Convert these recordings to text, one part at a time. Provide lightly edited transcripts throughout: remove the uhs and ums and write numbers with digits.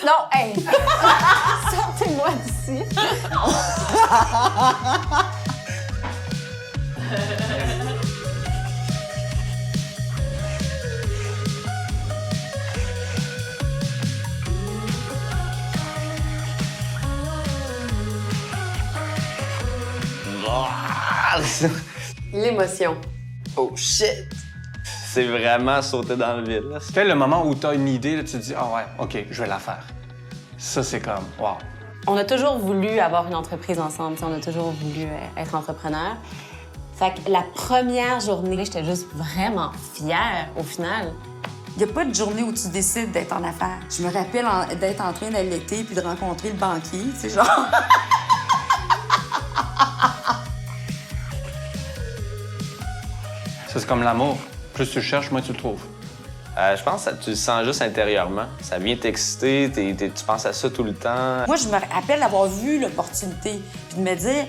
Non, hey! Sortez-moi d'ici. L'émotion. Oh shit! C'est vraiment sauter dans le vide. Là. Tu sais, le moment où tu as une idée, là, tu te dis « Ah ouais, OK, je vais la faire. » Ça, c'est comme « Wow! » On a toujours voulu avoir une entreprise ensemble. On a toujours voulu être entrepreneur. Fait que la première journée, j'étais juste vraiment fière, au final. Il n'y a pas de journée où tu décides d'être en affaires. Je me rappelle d'être en train d'allaiter puis de rencontrer le banquier, tu sais, genre... Ça, c'est comme l'amour. Plus tu le cherches, moins tu le trouves. Je pense que tu le sens juste intérieurement. Ça vient t'exciter, tu penses à ça tout le temps. Moi, je me rappelle d'avoir vu l'opportunité puis de me dire,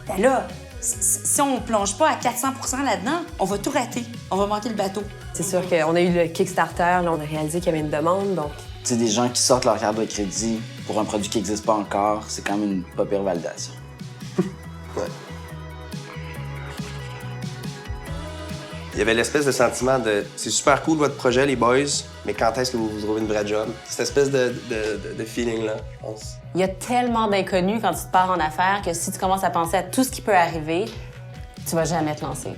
ben là, si on plonge pas à 400 % là-dedans, on va tout rater. On va manquer le bateau. C'est sûr qu'on a eu le Kickstarter, là, on a réalisé qu'il y avait une demande, donc... Tu sais, des gens qui sortent leur carte de crédit pour un produit qui n'existe pas encore, c'est quand même une pas pire validation. Ouais. Il y avait l'espèce de sentiment de « c'est super cool votre projet, les boys, mais quand est-ce que vous trouvez une vraie job? » Cette espèce de feeling-là, je pense. Il y a tellement d'inconnus quand tu te pars en affaires que si tu commences à penser à tout ce qui peut arriver, tu vas jamais te lancer.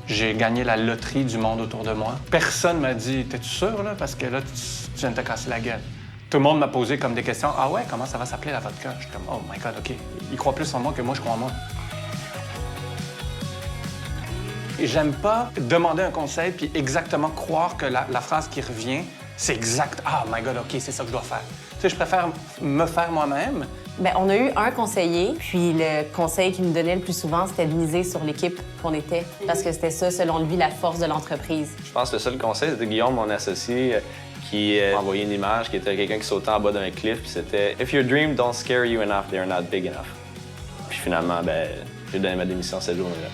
J'ai gagné la loterie du monde autour de moi. Personne m'a dit « T'es-tu sûr, là? Parce que là, tu viens de te casser la gueule. » Tout le monde m'a posé comme des questions. « Ah ouais, comment ça va s'appeler la vodka? » Je suis comme « Oh my God, OK. Il croit plus en moi que moi, je crois en moi. » Et j'aime pas demander un conseil puis exactement croire que la phrase qui revient, c'est exact. « Ah my God, OK, c'est ça que je dois faire. » Tu sais, je préfère me faire moi-même. Bien, on a eu un conseiller, puis le conseil qu'il nous donnait le plus souvent, c'était de miser sur l'équipe qu'on était, parce que c'était ça, selon lui, la force de l'entreprise. Je pense que le seul conseil, c'était Guillaume, mon associé, qui m'a envoyé une image qui était quelqu'un qui sautait en bas d'un cliff, puis c'était « If your dream don't scare you enough, they're not big enough. » Puis finalement, ben, j'ai donné ma démission cette journée-là.